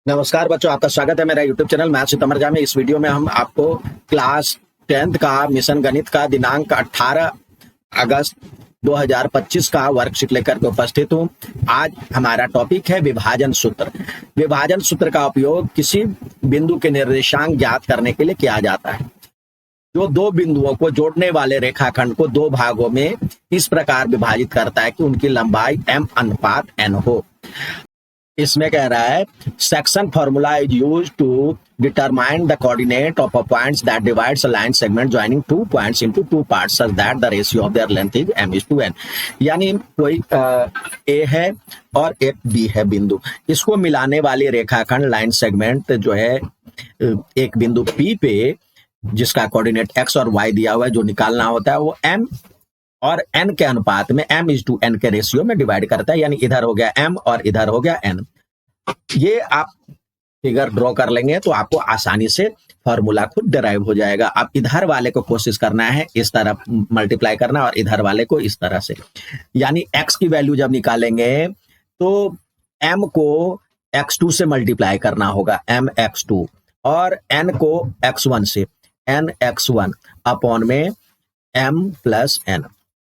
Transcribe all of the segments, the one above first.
नमस्कार बच्चों, आपका स्वागत है मेरा यूट्यूब चैनल मैथ्स विद अमर में। इस वीडियो में हम आपको क्लास 10th का मिशन गणित का दिनांक 18 अगस्त 2025 का वर्कशीट लेकर के उपस्थित हूँ। आज हमारा टॉपिक है विभाजन सूत्र। विभाजन सूत्र का उपयोग किसी बिंदु के निर्देशांक ज्ञात करने के लिए किया जाता है, जो दो बिंदुओं को जोड़ने वाले रेखाखंड को दो भागों में इस प्रकार विभाजित करता है कि उनकी लंबाई m अनुपात n हो। इसमें कह रहा है section formula is use to determine the coordinate of a points that divides a line segment joining two points into two parts such that the ratio of their length is m/n। यानी कोई ए है और एक B है बिंदु, इसको मिलाने वाली रेखाखंड लाइन सेगमेंट जो है एक बिंदु पी पे जिसका कोऑर्डिनेट x और y दिया हुआ है, जो निकालना होता है वो m और n के अनुपात में m/n के रेशियो में डिवाइड करता है। यानी इधर हो गया m और इधर हो गया n। ये आप फिगर ड्रॉ कर लेंगे तो आपको आसानी से फॉर्मूला खुद डिराइव हो जाएगा। अब इधर वाले को कोशिश करना है इस तरह मल्टीप्लाई करना और इधर वाले को इस तरह से। यानी x की वैल्यू जब निकालेंगे तो m को x2 से मल्टीप्लाई करना होगा, mx2, और n को x1 से, nx1 अपॉन में m+n।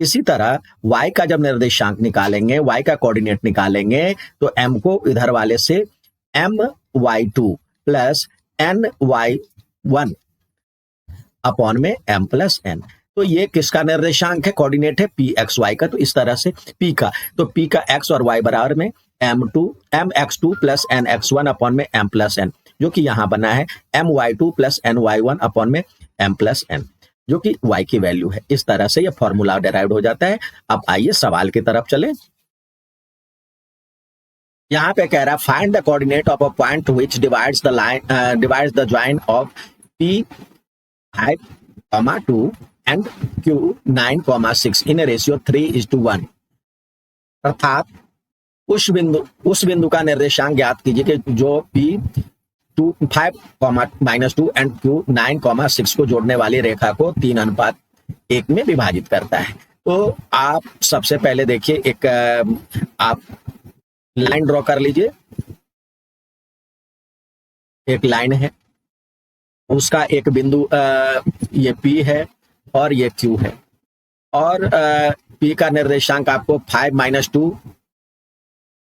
इसी तरह y का जब निर्देशांक निकालेंगे, y का कोऑर्डिनेट निकालेंगे तो m को इधर वाले से my2 प्लस ny1 अपॉन में m+n। तो ये किसका निर्देशांक है? कोऑर्डिनेट है pxy का। तो इस तरह से p का, तो p का x और y बराबर में mx2 प्लस nx1 अपॉन में m+n, जो कि यहाँ बना है my2 प्लस ny1 अपॉन में m+n, जो कि y की वैल्यू है। इस तरह से ये फॉर्मूला डिराइव्ड हो जाता है। अब आइए सवाल की तरफ चलें। यहाँ पे कह रहा है find the coordinate of a point which divides the join of p5,2 and q9,6 in ratio 3:1। अर्थात उस बिंदु का निर्देशांक ज्ञात कीजिए कि जो p5,-2 एंड q9,6 को जोड़ने वाली रेखा को 3:1 में विभाजित करता है। तो आप सबसे पहले देखिए, एक आप लाइन ड्रॉ कर लीजिए। एक लाइन है, उसका एक बिंदु ये p है और ये q है, और p का निर्देशांक आपको 5-2,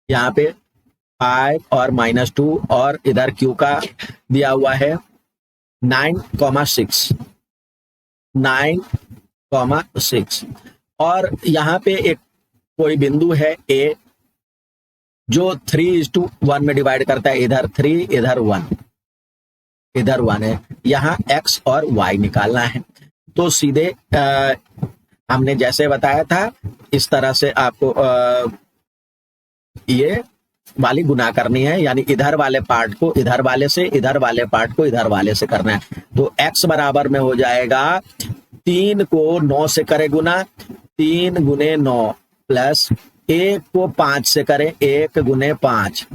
यहाँ पे 5 और -2, और इधर q का दिया हुआ है 9,6, और यहाँ पे एक कोई बिंदु है a जो 3:1 में डिवाइड करता है। इधर 3, इधर 1 है। यहाँ x और y निकालना है। तो सीधे हमने जैसे बताया था इस तरह से आपको ये वाली गुना करनी है, यानी इधर वाले पार्ट को इधर वाले से, इधर वाले पार्ट को इधर वाले से करना है। तो x बराबर में हो जाएगा 3 को 9 से करे गुना, 3 गुने 9, प्लस 1 को 5 से करें, 1 गुने 5,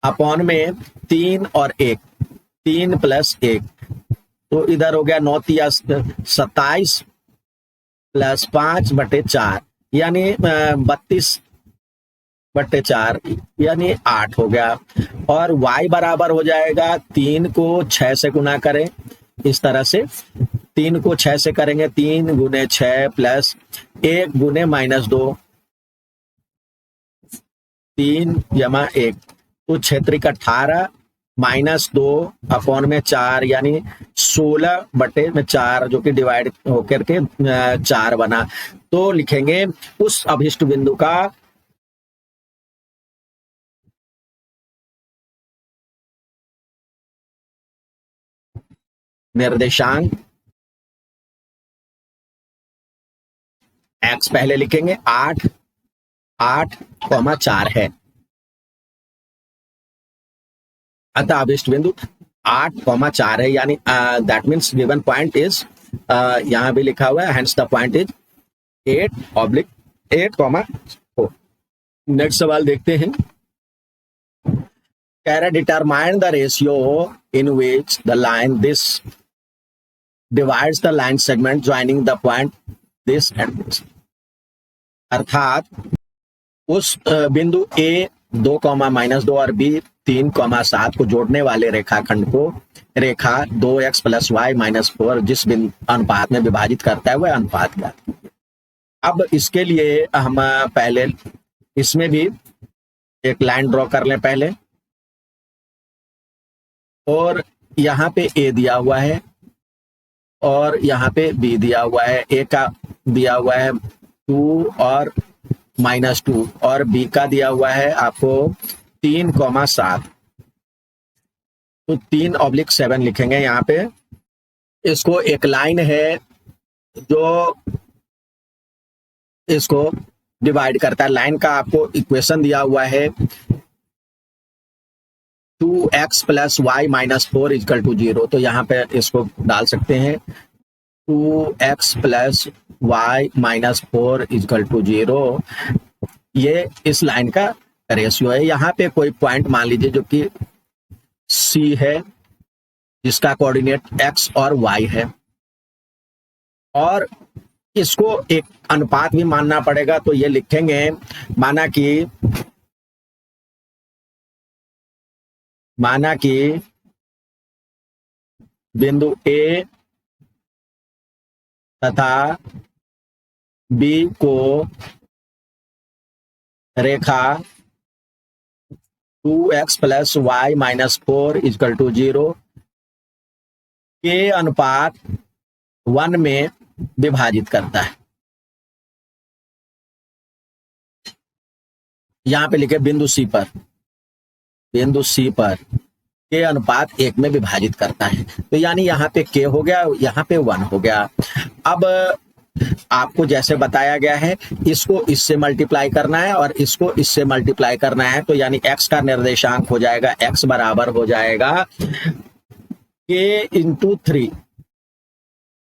अपॉन में 3 और 1, 3 + 1, तो इधर हो गया 9 तिया 27 प्लस 5/4, यानी 32/4, यानी 8 हो गया। और y बराबर हो जाएगा 3 को 6 से गुना करें, इस तरह से 3 को 6 से करेंगे, 3 गुने 6 प्लस 1 गुने -2, 3 जमा 1, तो 6×18 -2 अपॉन में 4, यानी 16/4, जो कि डिवाइड होकर के 4 बना। तो लिखेंगे उस अभिष्ट बिंदु का निर्देशांक x पहले लिखेंगे 8,4 है। अतः अभिष्ट बिंदु 8,4 है, यानी that means given point is, यहां भी लिखा हुआ है, hence the point is 8/8,4। Next सवाल देखते हैं। कह रहा है determine the ratio in which the line this divides the line segment joining the point this and this. अर्थात उस बिंदु A 2, -2 और बी 3, 7 को जोड़ने वाले रेखाखंड को रेखा 2x+y-4 जिस अनुपात में विभाजित करता है वह अनुपात ज्ञात कीजिए। अब इसके लिए हम पहले इसमें भी एक लाइन ड्रॉ कर लें पहले, और यहाँ पे ए दिया हुआ है और यहाँ पे बी दिया हुआ है। ए का दिया हुआ है 2 और -2 और बी का दिया हुआ है आपको 3, 7। तो 3/7 लिखेंगे यहाँ पे। इसको एक लाइन है जो इसको डिवाइड करता है। लाइन का आपको इक्वेशन दिया हुआ है 2x+y-4 = 0। तो यहाँ पे इसको डाल सकते हैं 2x+y-4 = 0। ये इस लाइन का रेशियो है। यहाँ पे कोई पॉइंट मान लीजिए जो कि C है, जिसका कोऑर्डिनेट x और y है, और इसको एक अनुपात भी मानना पड़ेगा। तो ये लिखेंगे, माना कि बिंदु A तथा B को रेखा 2x+y-4 = 0 के अनुपात 1 में विभाजित करता है। यहां पे लिखे बिंदु C पर के अनुपात 1 में विभाजित करता है। तो यानी यहाँ पे k हो गया, यहाँ पे 1 हो गया। अब आपको जैसे बताया गया है, इसको इससे मल्टीप्लाई करना है और इसको इससे मल्टीप्लाई करना है। तो यानी x का निर्देशांक हो जाएगा, x बराबर हो जाएगा k × 3।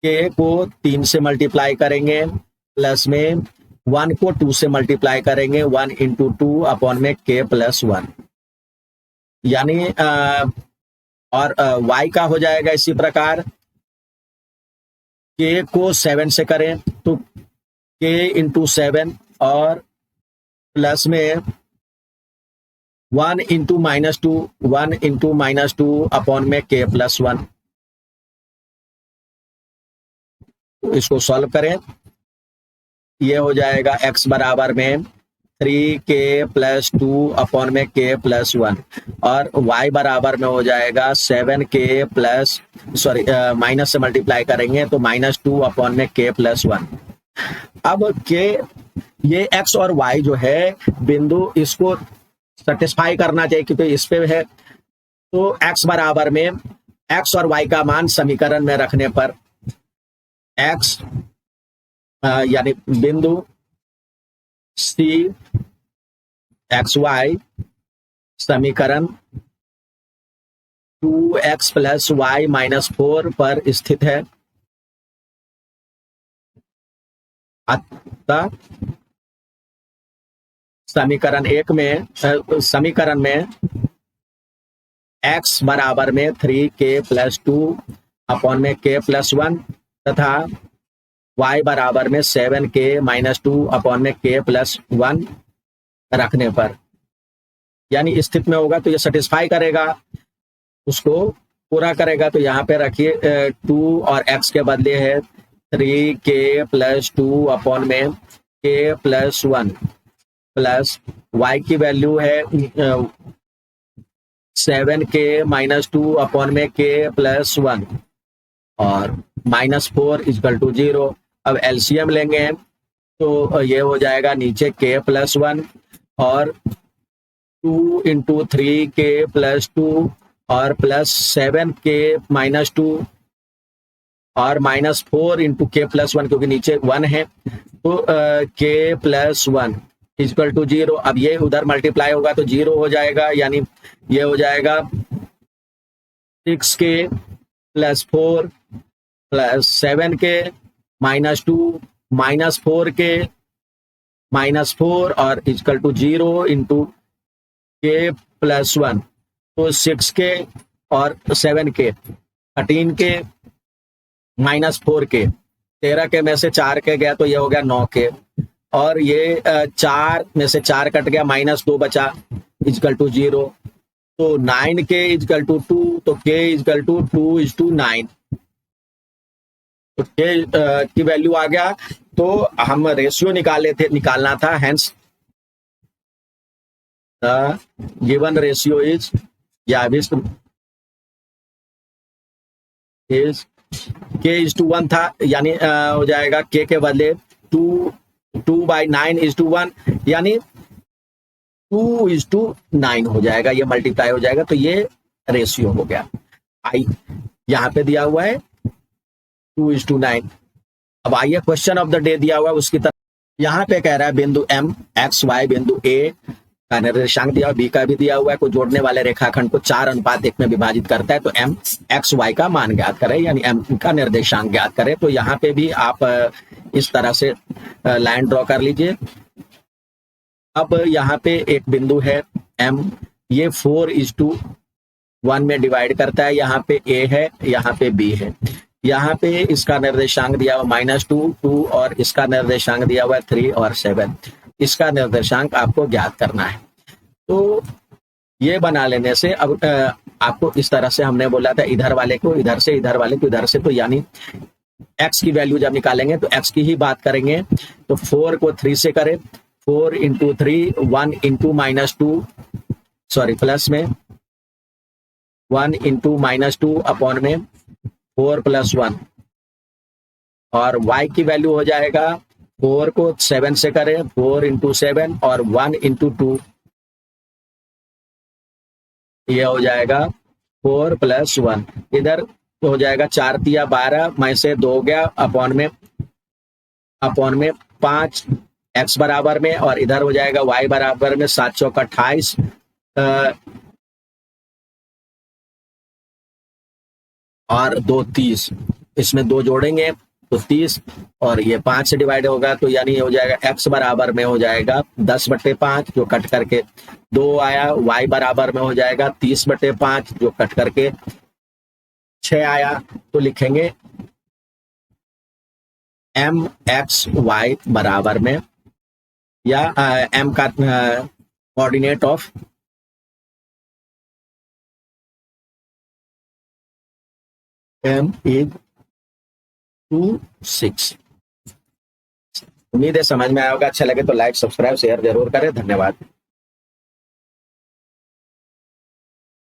k को 3 से मल्टीप्लाई करेंगे, प्लस में 1 को 2 से मल्टीप्लाई करेंगे, 1 × 2 k+1। यानी और y का हो जाएगा इसी प्रकार। k को 7 से करें तो k × 7 और प्लस में 1 × -2 k+1। इसको सॉल्व करें, ये हो जाएगा x बराबर में 3k+2 k+1 और y बराबर में हो जाएगा 7k माइनस से मल्टीप्लाई करेंगे तो -2 k+1। अब k ये x और y जो है बिंदु, इसको सेटिस्फाई करना चाहिए क्योंकि इस पे है। तो x बराबर में x और y का मान समीकरण में रखने पर x यानी बिंदु C xy समीकरण 2x+y-4 पर स्थित है। अतः समीकरण में x बराबर में 3k+2 k+1 तथा y बराबर में 7k -2 k+1 रखने पर, यानी स्थिति में होगा तो ये सेटिस्फाई करेगा, उसको पूरा करेगा। तो यहाँ पे रखिए 2 और x के बदले है 3k+2 k+1 प्लस y की वैल्यू है 7k -2 k+1 और -4 = 0। अब एलसीएम लेंगे तो ये हो जाएगा नीचे k+1 और 2 × 3k+2 और प्लस 7k -2 और -4 × k+1 क्योंकि नीचे 1 है तो k+1 = 0। अब ये उधर मल्टीप्लाई होगा तो 0 हो जाएगा, यानी ये हो जाएगा 6k +4 7k -2 -4k -4 और = 0 × k+1। तो 6k और 7k 13k -4k 13k में से 4k गया तो ये हो गया 9k और ये 4 में से 4 कट गया, -2 बचा, इजकल टू 0। तो 9k इजकल टू 2, तो k इजकल टू 2:9। तो k की वैल्यू आ गया। तो हम रेशियो निकालना था, hence the given ratio is, या इज k:1 था, यानी हो जाएगा k के बदले 2/9:1, यानी 2:9 हो जाएगा, ये मल्टीप्लाई हो जाएगा। तो ये रेशियो हो गया। आई यहाँ पे दिया हुआ है 2:9। अब आइए क्वेश्चन ऑफ द डे दिया हुआ है उसकी तरफ। यहाँ पे कह रहा है बिंदु M x y, बिंदु A का निर्देशांक दिया हुआ, B का भी दिया हुआ है, को जोड़ने वाले रेखाखंड को 4:1 में विभाजित करता है। तो M x y का मान ज्ञात करें, यानी M का निर्देशांक ज्ञात करें। तो यहाँ पे भी आप इस तरह से लाइन ड्रॉ कर लीजिए। अब यहाँ पे एक बिंदु है M, ये 4:1 में डिवाइड करता है। यहाँ पे A है, यहाँ पे B है। यहाँ पे इसका निर्देशांक दिया हुआ -2, 2, और इसका निर्देशांक दिया हुआ है 3 और 7। इसका निर्देशांक आपको ज्ञात करना है। तो ये बना लेने से अब आपको इस तरह से हमने बोला था, इधर वाले को इधर से, इधर वाले को इधर से। तो यानी x की वैल्यू जब निकालेंगे तो x की ही बात करेंगे। तो 4 को 3 से करें, 4 × 3, 1 × -2, सॉरी प्लस में 1 × -2 अपॉन में 4 + 1, और y की वैल्यू हो जाएगा 4 को 7 से करें, 4 × 7 और 1 × 2, ये हो जाएगा 4 + 1। इधर हो जाएगा 4 × 12, में से 2 गया, अपॉन में 5 x बराबर में, और इधर हो जाएगा y बराबर में 7 × 4 = 28, और 2 30, इसमें 2 जोड़ेंगे तो 30, और ये 5 से डिवाइड होगा। तो यानी हो जाएगा x बराबर में हो जाएगा 10/5, जो कट करके 2 आया। y बराबर में हो जाएगा 30/5, जो कट करके 6 आया। तो लिखेंगे mxy बराबर में, या m का कोऑर्डिनेट ऑफ m इज 2, 6। उम्मीद है समझ में आया होगा। अच्छा लगे तो लाइक, सब्सक्राइब, शेयर जरूर करें। धन्यवाद।